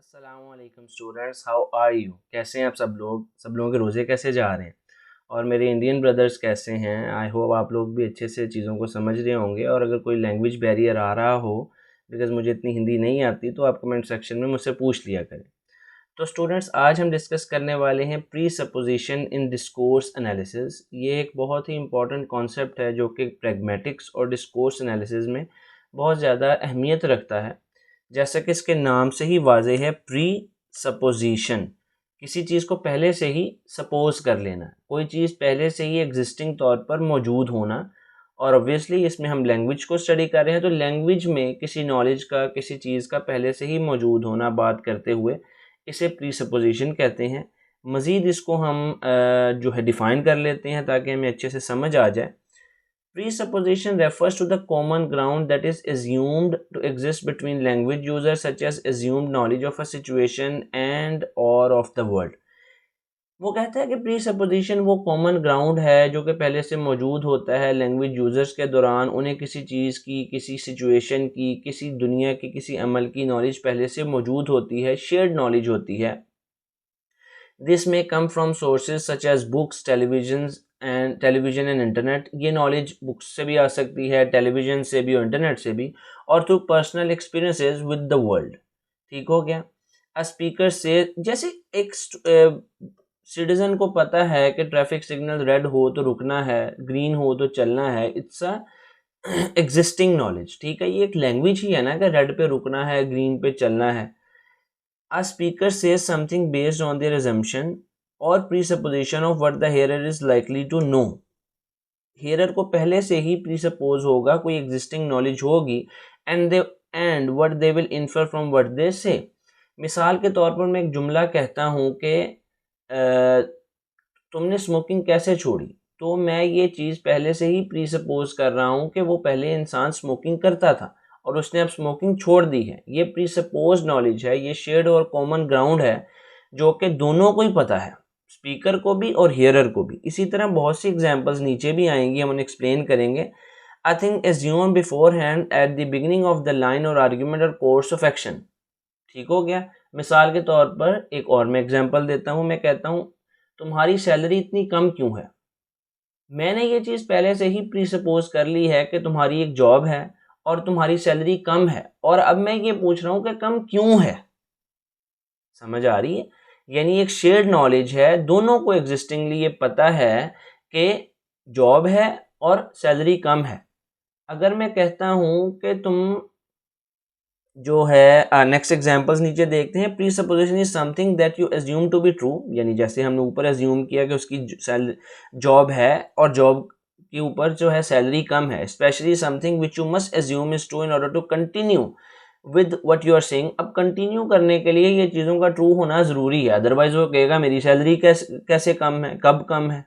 अस्सलामुअलैकुम students, how are you? कैसे हैं आप सब लोगों के रोज़े कैसे जा रहे हैं? और मेरे इंडियन ब्रदर्स कैसे हैं? आई होप आप लोग भी अच्छे से चीज़ों को समझ रहे होंगे। और अगर कोई लैंग्वेज बैरियर आ रहा हो, बिकॉज़ मुझे इतनी हिंदी नहीं आती, तो आप कमेंट सेक्शन में मुझसे पूछ लिया करें। तो स्टूडेंट्स, आज हम डिस्कस करने वाले हैं प्री सपोजिशन इन डिस्कोर्स एनालिसिस। ये एक बहुत ही इंपॉर्टेंट कॉन्सेप्ट है जो कि प्रैग्मेटिक्स और डिस्कोर्स एनालिसिस में बहुत ज़्यादा अहमियत रखता है। जैसा कि इसके नाम से ही वाज़ेह है, प्री सपोजिशन, किसी चीज़ को पहले से ही सपोज कर लेना, कोई चीज़ पहले से ही एग्जिस्टिंग तौर पर मौजूद होना। और ऑब्वियसली इसमें हम लैंग्वेज को स्टडी कर रहे हैं, तो लैंग्वेज में किसी नॉलेज का, किसी चीज़ का पहले से ही मौजूद होना बात करते हुए इसे प्री सपोजिशन कहते हैं। मज़ीद इसको हम जो है डिफ़ाइन कर लेते हैं ताकि हमें अच्छे से समझ आ जाए। Presupposition refers to the common ground that is assumed to exist between language users, such as assumed knowledge of a situation and or of the world. वो कहता है कि प्रीसपोजिशन वो कॉमन ग्राउंड है जो कि पहले से मौजूद होता है लैंग्वेज यूज़र्स के दौरान। उन्हें किसी चीज़ की, किसी सिचुएशन की, किसी दुनिया की, किसी अमल की नॉलेज पहले से मौजूद होती है, शेयर्ड नॉलेज होती है। This may come from sources such as books, television and internet. ये नॉलेज बुक्स से भी आ सकती है, टेलीविजन से भी और इंटरनेट से भी, और through personal experiences with the world. ठीक हो गया। अ स्पीकर से, जैसे एक सिटीजन को पता है कि ट्रैफिक सिग्नल रेड हो तो रुकना है, ग्रीन हो तो चलना है। It's a existing knowledge. ठीक है, ये एक लैंग्वेज ही है ना कि रेड पे रुकना है, ग्रीन पे चलना है। A speaker says something based on their assumption or presupposition of what the hearer is likely to know. Hearer को पहले से ही प्रीसपोज होगा, कोई एग्जिस्टिंग नॉलेज होगी, and what they will infer from what they say. मिसाल के तौर पर मैं एक जुमला कहता हूँ कि तुमने स्मोकिंग कैसे छोड़ी, तो मैं ये चीज़ पहले से ही प्रीसपोज कर रहा हूँ कि वो पहले इंसान स्मोकिंग करता था और उसने अब स्मोकिंग छोड़ दी है। ये प्रीसपोज नॉलेज है, ये शेयर्ड और कॉमन ग्राउंड है जो कि दोनों को ही पता है, स्पीकर को भी और हियरर को भी। इसी तरह बहुत सी एग्जांपल्स नीचे भी आएंगी, हम उन्हें एक्सप्लेन करेंगे। I think assume before hand at the beginning of the line और आर्ग्यूमेंट और कोर्स ऑफ एक्शन। ठीक हो गया। मिसाल के तौर पर एक और मैं एग्जांपल देता हूँ। मैं कहता हूँ तुम्हारी सैलरी इतनी कम क्यों है। मैंने ये चीज़ पहले से ही प्रीसपोज कर ली है कि तुम्हारी एक जॉब है और तुम्हारी सैलरी कम है, और अब मैं ये पूछ रहा हूँ कि कम क्यों है। समझ आ रही है? यानी एक शेयर्ड नॉलेज है, दोनों को एग्जिस्टिंगली ये पता है कि जॉब है और सैलरी कम है। अगर मैं कहता हूँ कि तुम जो है, नेक्स्ट एग्जांपल्स नीचे देखते हैं। Presupposition is something that you assume to be true, यानी जैसे हमने ऊपर एज्यूम किया कि उसकी जॉब है और जॉब के ऊपर जो है सैलरी कम है। Especially something which you must assume is true in order to continue with what you are saying. अब कंटिन्यू करने के लिए ये चीज़ों का ट्रू होना ज़रूरी है, अदरवाइज वो कहेगा मेरी सैलरी कैसे कम है, कब कम है,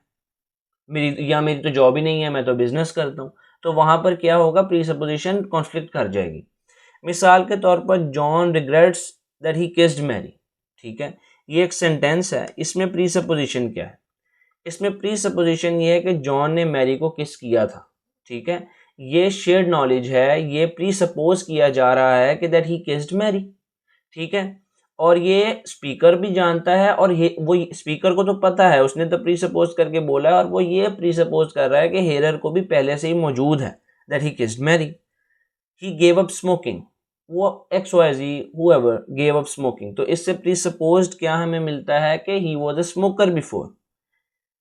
मेरी तो जॉब ही नहीं है, मैं तो बिजनेस करता हूँ। तो वहाँ पर क्या होगा, प्रीसपोजिशन कॉन्फ्लिक्ट कर जाएगी। मिसाल के तौर पर John regrets that he kissed Mary. ठीक है, ये एक सेंटेंस है, इसमें प्रीसपोजिशन क्या है? इसमें प्रीसपोजिशन ये है कि जॉन ने मैरी को किस किया था। ठीक है, ये शेयर्ड नॉलेज है, ये प्रीसपोज किया जा रहा है कि दैट ही किस्ड मैरी। ठीक है, और ये स्पीकर भी जानता है, और ये वो स्पीकर को तो पता है, उसने तो प्रीसपोज करके बोला है, और वो ये प्रीसपोज कर रहा है कि हेयर को भी पहले से ही मौजूद है that he kissed Mary. He gave up smoking, वो XYZ whoever gave up smoking। तो इससे प्रीसपोज्ड क्या हमें मिलता है कि he was a smoker before.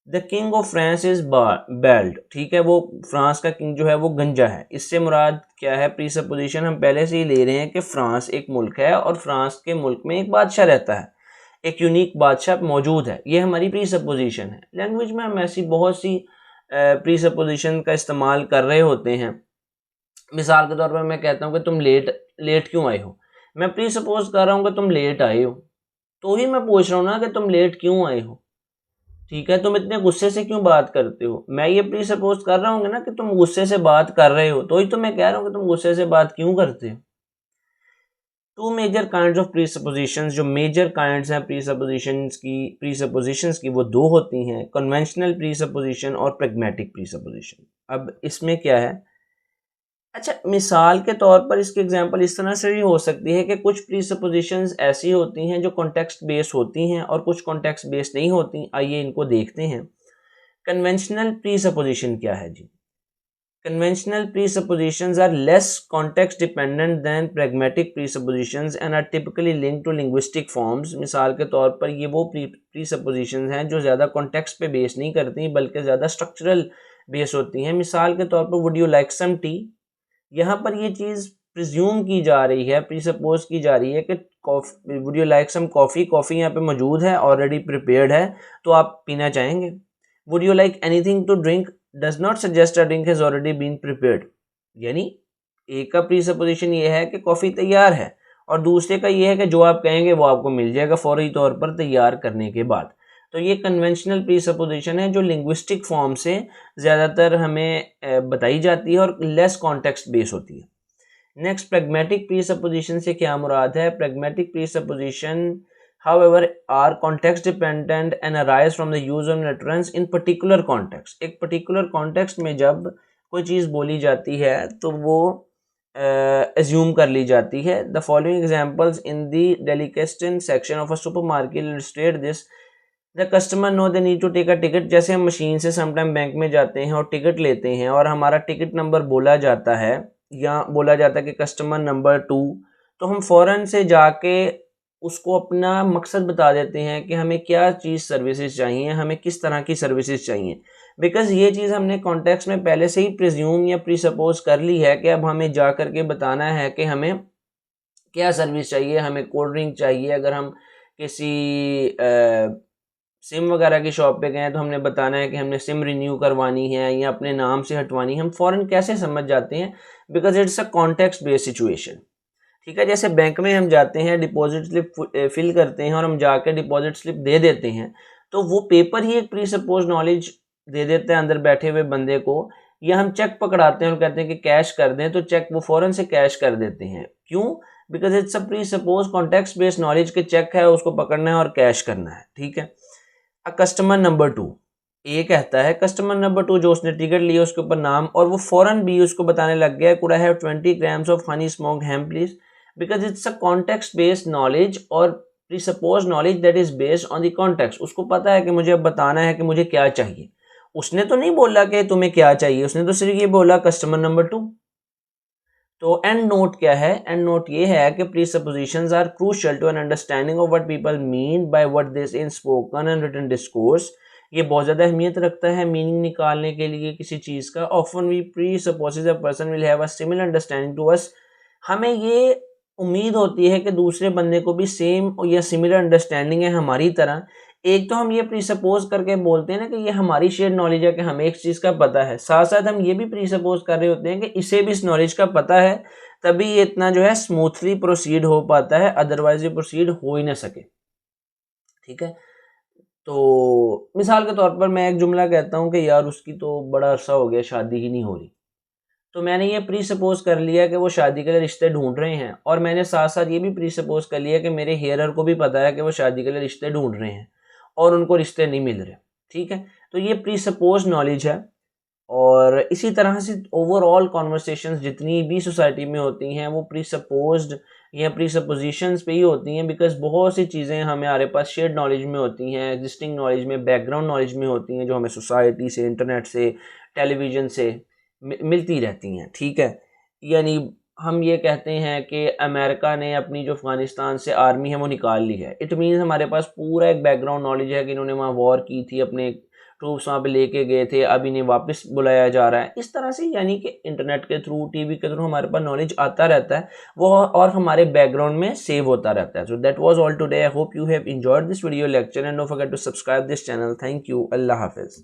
The king of France is bald. ठीक है, वो फ्रांस का किंग जो है वो गंजा है। इससे मुराद क्या है, प्रीसपोजिशन हम पहले से ही ले रहे हैं कि फ्रांस एक मुल्क है और फ्रांस के मुल्क में एक बादशाह रहता है, एक यूनिक बादशाह मौजूद है। ये हमारी प्रीसपोजिशन है। लैंग्वेज में हम ऐसी बहुत सी प्रीसपोजिशन का इस्तेमाल कर रहे होते हैं। मिसाल के तौर पर मैं कहता हूँ कि तुम लेट लेट क्यों आए हो। मैं प्री सपोज कर रहा हूँ कि तुम लेट आए हो, तो ही मैं पूछ रहा हूँ ना कि तुम लेट क्यों आए हो। ठीक है, तुम इतने गुस्से से क्यों बात करते हो, मैं ये प्री सपोज कर रहा हूँ ना कि तुम गुस्से से बात कर रहे हो, तो ही तो मैं कह रहा हूँ कि तुम गुस्से से बात क्यों करते हो। टू मेजर काइंड्स ऑफ प्रीसपोजिशंस, जो मेजर काइंड्स हैं प्रीसपोजिशंस की वो दो होती हैं, कन्वेंशनल प्रीसपोजिशन और प्रैग्मेटिक प्रीसपोजिशन। अब इसमें क्या है, अच्छा, मिसाल के तौर पर इसकी एग्जांपल इस तरह से भी हो सकती है कि कुछ प्रीसपोजिशंस ऐसी होती हैं जो कॉन्टेक्स्ट बेस्ड होती हैं और कुछ कॉन्टेक्स्ट बेस्ड नहीं होती। आइए इनको देखते हैं। कन्वेंशनल प्रीसपोजिशन क्या है जी? Conventional presuppositions are less context dependent than pragmatic presuppositions and are typically linked to linguistic forms। मिसाल के तौर पर ये वो presuppositions हैं जो ज़्यादा context पे बेस नहीं करती बल्कि ज़्यादा structural बेस होती हैं। मिसाल के तौर पर would you like some tea? यहाँ पर ये चीज़ प्रिज्यूम की जा रही है, प्रीसपोज की जा रही है कि would you like some coffee, coffee यहाँ पे मौजूद है, ऑलरेडी प्रिपेयर्ड है, तो आप पीना चाहेंगे। Would you like anything to drink does not suggest a drink has already been prepared. यानी एक का प्रीसपोजिशन ये है कि कॉफ़ी तैयार है और दूसरे का ये है कि जो आप कहेंगे वो आपको मिल जाएगा फौरी तौर पर तैयार करने के बाद। तो ये कन्वेंशनल प्रीसपोजिशन है जो लिंग्विस्टिक फॉर्म से ज़्यादातर हमें बताई जाती है और लेस कॉन्टेक्स्ट बेस होती है। नेक्स्ट, प्रैग्मेटिक प्रीसपोजिशन से क्या मुराद है? Pragmatic presupposition however are context dependent and arise from the use of utterance in particular context। एक particular context में जब कोई चीज़ बोली जाती है तो वो assume कर ली जाती है। The following examples in the delicatessen section of a supermarket illustrate this। The customer know they need to take a ticket. जैसे हम मशीन से समटाइम बैंक में जाते हैं और टिकट लेते हैं और हमारा टिकट नंबर बोला जाता है या बोला जाता है कि कस्टमर नंबर 2, तो हम फ़ौरन से जाके उसको अपना मकसद बता देते हैं कि हमें क्या चीज़ सर्विसेज चाहिए, हमें किस तरह की सर्विसेज चाहिए। बिकॉज़ ये चीज़ हमने कॉन्टेक्स्ट में पहले से ही प्रिज्यूम या प्रीसपोज कर ली है कि अब हमें जा कर के बताना है कि हमें क्या सर्विस चाहिए। हमें कोल्ड ड्रिंक चाहिए, अगर हम किसी सिम वगैरह की शॉप पे गए हैं तो हमने बताना है कि हमने सिम रिन्यू करवानी है या अपने नाम से हटवानी है। हम फ़ौरन कैसे समझ जाते हैं? Because it's a context based situation. ठीक है, जैसे बैंक में हम जाते हैं, डिपॉजिट स्लिप फिल करते हैं और हम जाकर डिपॉजिट स्लिप दे देते हैं, तो वो पेपर ही एक प्री सपोज नॉलेज दे देता है अंदर बैठे हुए बंदे को। या हम चेक पकड़ाते हैं और कहते हैं कि कैश कर दें, तो चेक वो फ़ौरन से कैश कर देते हैं। क्यों? Because it's a pre suppose context based knowledge के चेक है, उसको पकड़ना है और कैश करना है। ठीक है। कस्टमर नंबर 2 ए कहता है, कस्टमर नंबर 2 जो उसने टिकट लिया उसके ऊपर नाम, और वो फौरन भी उसको बताने लग गया could I have 20 grams of honey smoked ham please. Because it's a context based knowledge और presuppose knowledge that is based on the context. उसको पता है कि मुझे अब बताना है कि मुझे क्या चाहिए। उसने तो नहीं बोला कि तुम्हें क्या चाहिए, उसने तो सिर्फ ये बोला कस्टमर नंबर 2। तो एंड नोट क्या है? एंड नोट ये है कि presuppositions are crucial to an understanding of what people mean by what this in spoken and written discourse. ये बहुत ज़्यादा अहमियत रखता है मीनिंग निकालने के लिए किसी चीज़ का। Often we presupposes a person will have a similar understanding to us. हमें ये उम्मीद होती है कि दूसरे बंदे को भी सेम या सिमिलर अंडरस्टैंडिंग है हमारी तरह। एक तो हम ये प्रीसपोज करके बोलते हैं ना कि ये हमारी शेयर नॉलेज है कि हमें एक चीज़ का पता है, साथ साथ हम ये भी प्रीसपोज कर रहे होते हैं कि इसे भी इस नॉलेज का पता है, तभी ये इतना जो है स्मूथली प्रोसीड हो पाता है, अदरवाइज ये प्रोसीड हो ही ना सके। ठीक है। तो मिसाल के तौर पर मैं एक जुमला कहता हूँ कि यार उसकी तो बड़ा अरसा हो गया शादी ही नहीं हो रही। तो मैंने ये प्री सपोज कर लिया कि वो शादी के लिए रिश्ते ढूंढ रहे हैं, और मैंने साथ साथ ये भी प्री सपोज कर लिया कि मेरे हेयर को भी पता है कि वो शादी के लिए रिश्ते ढूंढ रहे हैं और उनको रिश्ते नहीं मिल रहे। ठीक है। तो ये प्री सपोज नॉलेज है। और इसी तरह से ओवरऑल कॉन्वर्सेशंस जितनी भी सोसाइटी में होती हैं वो प्री सपोज्ड या प्री सपोजिशंस पे ही होती हैं। बिकॉज बहुत सी चीज़ें हमारे पास शेयर्ड नॉलेज में होती हैं, एग्जिस्टिंग नॉलेज में, बैकग्राउंड नॉलेज में होती हैं, जो हमें सोसाइटी से, इंटरनेट से, टेलीविज़न से मिलती रहती हैं। ठीक है। यानी हम ये कहते हैं कि अमेरिका ने अपनी जो अफ़गानिस्तान से आर्मी है वो निकाल ली है। इट मीन्स हमारे पास पूरा एक बैकग्राउंड नॉलेज है कि इन्होंने वहाँ वॉर की थी, अपने ट्रूप्स वहाँ पे लेके गए थे, अब इन्हें वापस बुलाया जा रहा है। इस तरह से यानी कि इंटरनेट के थ्रू, टीवी के थ्रू हमारे पास नॉलेज आता रहता है वो, और हमारे बैकग्राउंड में सेव होता रहता है। So that was all today. I hope you have enjoyed this video lecture and don't forget to subscribe this channel. Thank you. अल्लाह हाफिज़।